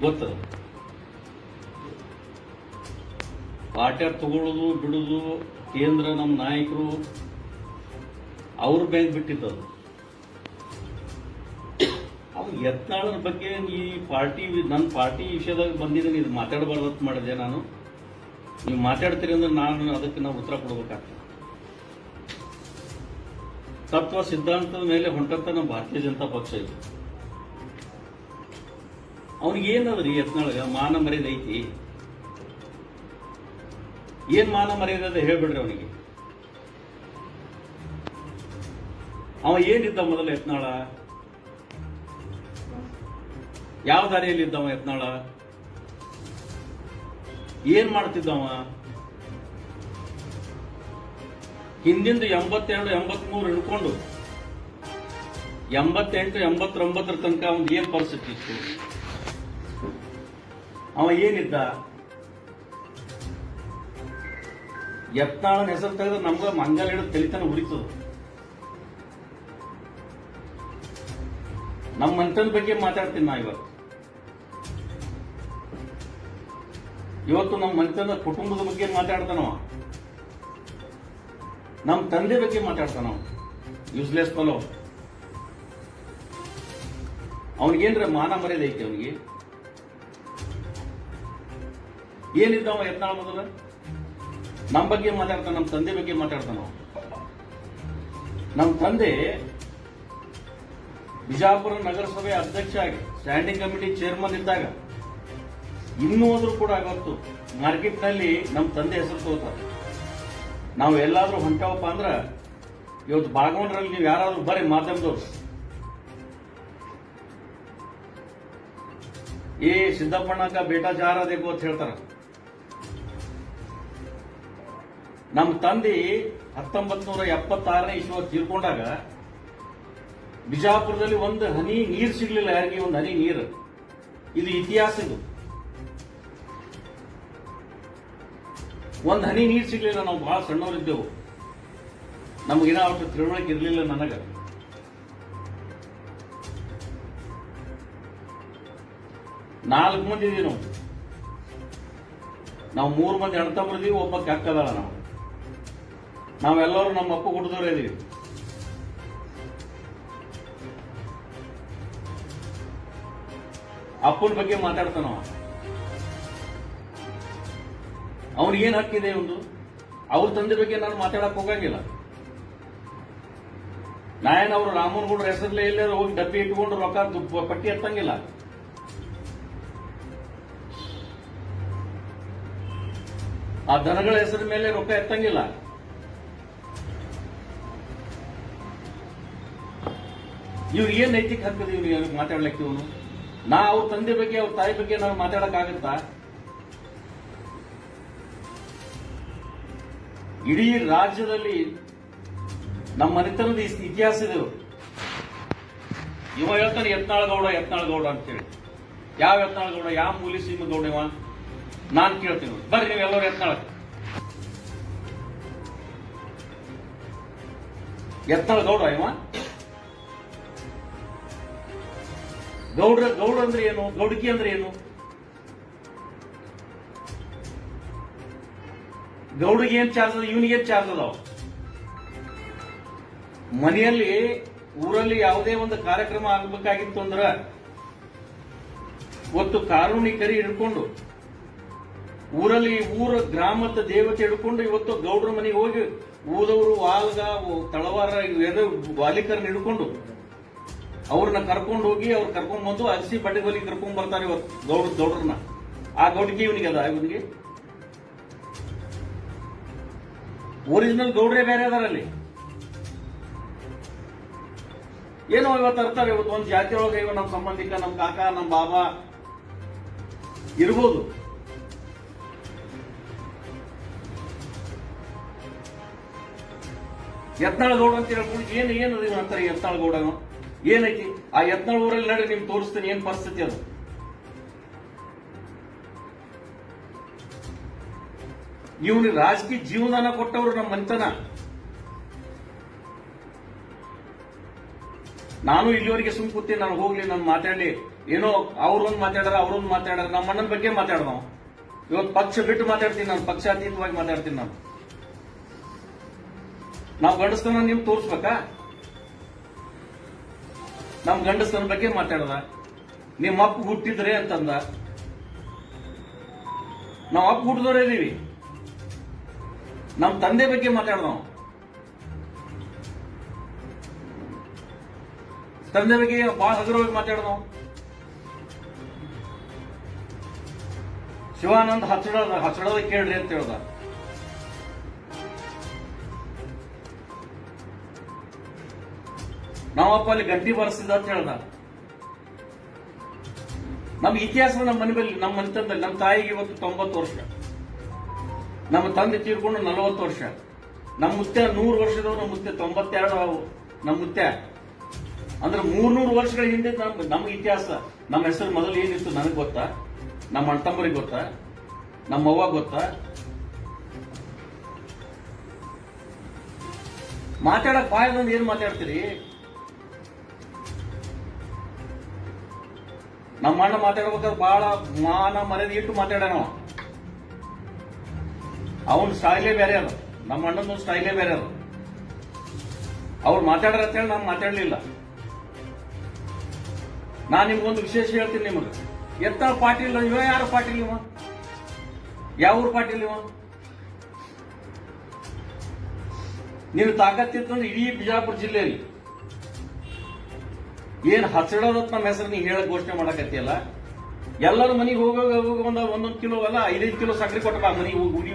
ಗೊತ್ತದ. ಪಾರ್ಟ್ಯಾಗ ತಗೊಳ್ಳೋದು ಬಿಡುದು ಕೇಂದ್ರ ನಮ್ಮ ನಾಯಕರು ಅವ್ರ ಬ್ಯಾಂಕ್ ಬಿಟ್ಟಿದ್ದದು. ಅದು ಯತ್ನಾಳನ ಬಗ್ಗೆ ಈ ಪಾರ್ಟಿ ನನ್ನ ಪಾರ್ಟಿ ವಿಷಯದಾಗ ಬಂದಿದ್ದೀನಿ, ಇದು ಮಾತಾಡಬಾರ್ದು ಮಾಡಿದೆ ನಾನು. ನೀವು ಮಾತಾಡ್ತೀರಿ ಅಂದ್ರೆ ನಾನು ಅದಕ್ಕೆ ನಾವು ಉತ್ತರ ಕೊಡಬೇಕಾಗ್ತದೆ. ತತ್ವ ಸಿದ್ಧಾಂತದ ಮೇಲೆ ಹೊಂಟಂತ ನಮ್ಮ ಭಾರತೀಯ ಜನತಾ ಪಕ್ಷ ಇದೆ. ಅವನಿಗೆ ಏನದ್ರಿ ಯತ್ನಾಳಗ ಮಾನ ಮರ್ಯಾದೆ ಐತಿ? ಏನ್ ಮಾನ ಮರ್ಯಾದೆ ಹೇಳ್ಬಿಡ್ರಿ ಅವನಿಗೆ. ಅವ ಏನಿದ್ದ ಮೊದಲು ಯತ್ನಾಳ? ಯಾವ ದಾರಿಯಲ್ಲಿದ್ದವ ಯತ್ನಾಳ? ಏನ್ ಮಾಡ್ತಿದ್ದವ? ಹಿಂದಿಂದ 82, 83 ಹಿಡ್ಕೊಂಡು 88, 89 ತನಕ ಅವ್ನು ಏನ್ ಪರಿಸ್ಥಿತಿ ಇತ್ತು? ಅವ ಏನಿದ್ದ? ಯತ್ನಾಳನ ಹೆಸರು ತೆಗೆದ್ರೆ ನಮ್ಗ ಮಂಗಲ್ ಹಿಡಿದು ತಲಿತನ ಉರಿತದ. ನಮ್ಮ ಮಂತ್ರನ ಬಗ್ಗೆ ಮಾತಾಡ್ತೀನಿ ನಾ ಇವತ್ತು ನಮ್ಮ ಮಂತ್ರನ ಕುಟುಂಬದ ಬಗ್ಗೆ ಮಾತಾಡ್ತಾನವ, ನಮ್ಮ ತಂದೆ ಬಗ್ಗೆ ಮಾತಾಡ್ತಾನವ. ಯೂಸ್ಲೆಸ್ ಫಲೋ. ಅವನಿಗೇನ್ರ ಮಾನ ಮರ್ಯಾದೆ ಐತಿ? ಅವನಿಗೆ ಏನಿದ್ದಾವ ಯತ್ನಾಳ ಮೊದಲ? ನಮ್ಮ ಬಗ್ಗೆ ಮಾತಾಡ್ತಾನ, ನಮ್ಮ ತಂದೆ ಬಗ್ಗೆ ಮಾತಾಡ್ತಾನ. ನಮ್ಮ ತಂದೆ ಬಿಜಾಪುರ ನಗರಸಭೆ ಅಧ್ಯಕ್ಷ ಆಗಿ ಸ್ಟ್ಯಾಂಡಿಂಗ್ ಕಮಿಟಿ ಚೇರ್ಮನ್ ಇದ್ದಾಗ ಇನ್ನೂ ಆದ್ರೂ ಕೂಡ ಇವತ್ತು ಮಾರ್ಕೆಟ್ನಲ್ಲಿ ನಮ್ಮ ತಂದೆ ಹೆಸರು ತಗೋತಾರೆ. ನಾವು ಎಲ್ಲಾದ್ರೂ ಹೊಂಟವಪ್ಪ ಅಂದ್ರ ಇವತ್ತು ಬಾಗವನ್ರಲ್ಲಿ ನೀವು ಯಾರಾದ್ರೂ ಬರ್ರಿ ಮಾಧ್ಯಮದವ್ರು, ಏ ಸಿದ್ದಪ್ಪಣ್ಣಕ ಬೇಟಾ ಜಾರ ದೇಕು ಅಂತ ಹೇಳ್ತಾರ. ನಮ್ಮ ತಂದೆ 1976ನೇ ಇಸ್ವಿ ತೀರ್ಕೊಂಡಾಗ ಬಿಜಾಪುರದಲ್ಲಿ ಒಂದು ಹನಿ ನೀರು ಸಿಗ್ಲಿಲ್ಲ ಯಾರಿಗೆ, ಒಂದು ಹನಿ ನೀರು. ಇದು ಇತಿಹಾಸ. ಇದು ಒಂದು ಹನಿ ನೀರು ಸಿಗ್ಲಿಲ್ಲ. ನಾವು ಬಹಳ ಸಣ್ಣವರಿದ್ದೆವು, ನಮಗಿನ ಅವತ್ತು ತಿಳುವಳಿಕೆ ಇರಲಿಲ್ಲ. ನನಗ 4 ಮಂದಿ ಇದೀವಿ ನಾವು 3 ಮಂದಿ ಅಣ್ತಂಬರಿದೀವಿ, ಒಬ್ಬ ಅಕ್ಕದಾಳ. ನಾವೆಲ್ಲರೂ ನಮ್ಮ ಅಪ್ಪ ಹುಟ್ಟಿದವರೇ ಇದೀವಿ. ಅಪ್ಪನ ಬಗ್ಗೆ ಮಾತಾಡ್ತಾನ. ಅವನಿಗೇನು ಹಕ್ಕಿದೆ? ಒಂದು ಅವ್ರ ತಂದೆ ಬಗ್ಗೆ ನಾನು ಮಾತಾಡಕ್ ಹೋಗಂಗಿಲ್ಲ. ನಾಯನ್ ಅವರು ರಾಮನಗೌಡ್ರ ಹೆಸರಲ್ಲೇ ಎಲ್ಲಾರು ಹೋಗಿ ಡಬ್ಬಿ ಇಟ್ಕೊಂಡು ರೊಕ್ಕ ಪಟ್ಟಿ ಎತ್ತಂಗಿಲ್ಲ. ಆ ದನಗಳ ಹೆಸರ ಮೇಲೆ ರೊಕ್ಕ ಎತ್ತಂಗಿಲ್ಲ. ಇವ್ರಿಗೆ ಏನ್ ನೈತಿಕ ಹಕ್ಕದ ಇವ್ರಿಗೆ ಮಾತಾಡ್ಲಿಕ್ಕೆ? ಇವನು ನಾ ಅವ್ರ ತಂದೆ ಬಗ್ಗೆ ಅವ್ರ ತಾಯಿ ಬಗ್ಗೆ ನಾವು ಮಾತಾಡಕ್ ಆಗುತ್ತಾ? ಇಡೀ ರಾಜ್ಯದಲ್ಲಿ ನಮ್ಮ ಮನೆತನದ ಇತಿಹಾಸ ಇದೆ. ಇವ ಹೇಳ್ತಾನೆ ಯತ್ನಾಳಗೌಡ ಯತ್ನಾಳಗೌಡ ಅಂತೇಳಿ. ಯಾವ ಯತ್ನಾಳಗೌಡ? ಯಾವ ಮೂಲಿ ಸೀಮ ಗೌಡ ಇವ? ನಾನ್ ಕೇಳ್ತೀನಿ, ಬರ್ರಿ ನೀವೆಲ್ಲರೂ ಯತ್ನಾಳ. ಯತ್ನಾಳಗೌಡ ಇವ? ಗೌಡ ಅಂದ್ರೆ ಏನು? ಗೌಡಕಿ ಅಂದ್ರೆ ಏನು? ಗೌಡಿಗೆ ಏನ್ ಚಾರ್ಜ್ ಅದ? ಇವನಿಗೇನ್ ಚಾರ್ಜ್ ಅದಾವ? ಮನೆಯಲ್ಲಿ ಊರಲ್ಲಿ ಯಾವುದೇ ಒಂದು ಕಾರ್ಯಕ್ರಮ ಆಗಬೇಕಾಗಿತ್ತು ಅಂದ್ರ ಇವತ್ತು ಕಾರುಣಿಕರಿ ಹಿಡ್ಕೊಂಡು ಊರಲ್ಲಿ ಗ್ರಾಮದ ದೇವತೆ ಹಿಡ್ಕೊಂಡು ಇವತ್ತು ಗೌಡ್ರ ಮನೆಗೆ ಹೋಗಿ ಊದವರು ವಾಲ್ಗ ತಳವಾರ ವಾಲಿಕರನ್ನ ಹಿಡ್ಕೊಂಡು ಅವ್ರನ್ನ ಕರ್ಕೊಂಡು ಹೋಗಿ ಅವ್ರು ಕರ್ಕೊಂಡ್ ಬಂದು ಅಗಸಿ ಬಡ್ಡಿಗೋಲಿ ಕರ್ಕೊಂಡ್ ಬರ್ತಾರೆ ಇವತ್ತು ಗೌಡ್ರನ್ನ. ಆ ಗೌಡಿಗೆ ಇವನಿಗೆ ಅದ? ಇವನಿಗೆ ಒರಿಜಿನಲ್ ಗೌಡ್ರೆ ಬೇರೆ ಅದಾರಲ್ಲಿ. ಏನೋ ಇವತ್ತು ಅರ್ತಾರೆ, ಇವತ್ತು ಒಂದು ಜಾತಿ ಒಳಗೆ ಇವ ನಮ್ಮ ಸಂಬಂಧಿಕ, ನಮ್ಮ ಕಾಕ, ನಮ್ಮ ಬಾಬಾ ಇರ್ಬೋದು. ಯತ್ನಾಳ ಗೌಡ ಅಂತ ಹೇಳ್ಕೊಂಡು ಏನು ಅಂತಾರೆ ಯತ್ನಾಳ ಗೌಡ ಏನೈತಿ? ಆ ಯತ್ನಾಳ ಊರಲ್ಲಿ ನಡ್ರಿ ನಿಮ್ಗೆ ತೋರಿಸ್ತೀನಿ ಏನ್ ಪರಿಸ್ಥಿತಿ ಅದು. ಇವನು ರಾಜಕೀಯ ಜೀವನ ಕೊಟ್ಟವರು ನಮ್ಮ ಮಂತನ. ನಾನು ಇಲ್ಲಿವರೆಗೆ ಸುಮ್ ಕೂತೀನಿ, ನಾನು ಹೋಗ್ಲಿ, ನಾನು ಮಾತಾಡ್ಲಿ, ಏನೋ ಅವ್ರೊಂದು ಮಾತಾಡ್ಯಾರ ನಮ್ಮ ಅಣ್ಣನ ಬಗ್ಗೆ ಮಾತಾಡ್ದ ನಾವು. ಇವತ್ತು ಪಕ್ಷ ಬಿಟ್ಟು ಮಾತಾಡ್ತೀನಿ ನಾನು, ಪಕ್ಷಾತೀತವಾಗಿ ಮಾತಾಡ್ತೀನಿ ನಾನು. ನಾವು ಗಂಡಸ್ತನ ನೀವು ತೋರಿಸ್ಬೇಕಾ? ನಮ್ ಗಂಡಸ್ತನ ಬಗ್ಗೆ ಮಾತಾಡ್ದ. ನಿಮ್ಮ ಅಪ್ಪ ಹುಟ್ಟಿದ್ರೆ ಅಂತಂದ. ನಾವು ಅಪ್ಪ ಹುಟ್ಟಿದವರೇ ಇದೀವಿ. ನಮ್ಮ ತಂದೆ ಬಗ್ಗೆ ಮಾತಾಡ್ದ ನಾವು. ತಂದೆ ಬಗ್ಗೆ ಬಹಳ ಹಗುರವಾಗಿ ಮಾತಾಡ್ದ ನಾವು. ಶಿವಾನಂದ್ ಹಚ್ಚಡದ ಕೇಳ್ರಿ ಅಂತ ಹೇಳ್ದ. ನಾವಪ್ಪ ಅಲ್ಲಿ ಗಂಟಿ ಬರೆಸಿದ ಅಂತ ಹೇಳ್ದ. ನಮ್ಮ ಇತಿಹಾಸ ನಮ್ಮ ಮನೆ ಬಲ್ಲಿ, ನಮ್ಮ ಮನೆತನದಲ್ಲಿ ನಮ್ಮ ತಾಯಿಗೆ ಇವತ್ತು 90 ವರ್ಷ, ನಮ್ಮ ತಂದೆ ತೀರ್ಕೊಂಡು 40 ವರ್ಷ, ನಮ್ಮ ಮುತ್ಯ 100 ವರ್ಷದವರು, ನಮ್ಮ ಮುತ್ಯ 92, ನಮ್ಮ ಮುತ್ಯ ಅಂದ್ರೆ 300 ವರ್ಷಗಳ ಹಿಂದೆ ನಮ್ಮ ಇತಿಹಾಸ. ನಮ್ಮ ಹೆಸರು ಮೊದಲು ಏನಿತ್ತು ನನಗೆ ಗೊತ್ತಾ? ನಮ್ಮ ಅಣ್ಣ ತಮ್ಮರಿಗೆ ಗೊತ್ತಾ? ನಮ್ಮ ಅವ್ವ ಗೊತ್ತಾ? ಮಾತಾಡಕ್ ಬಾಯದಂದು ಏನ್ ಮಾತಾಡ್ತೀರಿ? ನಮ್ಮ ಅಣ್ಣ ಮಾತಾಡ್ಬೇಕಾದ್ರೆ ಬಹಳ ಮಾನ ಮರ್ಯಾದೆ ಇಟ್ಟು ಮಾತಾಡೋಣ. ಅವನ ಸ್ಟೈಲೇ ಬೇರೆ ಅದ, ನಮ್ಮ ಅಣ್ಣನ ಸ್ಟೈಲೇ ಬೇರೆ ಅದ. ಅವ್ರು ಮಾತಾಡ್ರ ಅಂತ ಹೇಳಿ ನಾನು ಮಾತಾಡ್ಲಿಲ್ಲ. ನಾನು ನಿಮ್ಗೊಂದು ವಿಶೇಷ ಹೇಳ್ತೀನಿ. ನಿಮಗೆ ಎತ್ತಾಳ ಪಾಟೀಲ್ ಇವ ಯಾರು? ಪಾಟೀಲ್ ಇವ ಯಾವ ಊರು ಪಾಟೀಲ್ ಇವ? ನೀನು ತಾಕತ್ತಿತ್ತಂದ್ರೆ ಇಡೀ ಬಿಜಾಪುರ ಜಿಲ್ಲೆಯಲ್ಲಿ ಏನ್ ಹಚ್ಚಡೋದತ್ ನಮ್ಮ ಹೆಸರು ನೀ ಹೇಳಕ್ ಘೋಷಣೆ ಮಾಡಕತ್ತಿಯಲ್ಲ. ಎಲ್ಲರೂ ಮನೆಗೆ ಹೋಗೋಗ ಒಂದೊಂದು ಕಿಲೋ ಅಲ್ಲ 5 ಕಿಲೋ ಸಕ್ಕರೆ ಕೊಟ್ಟ ಮನೆಗೆ ಊರಿ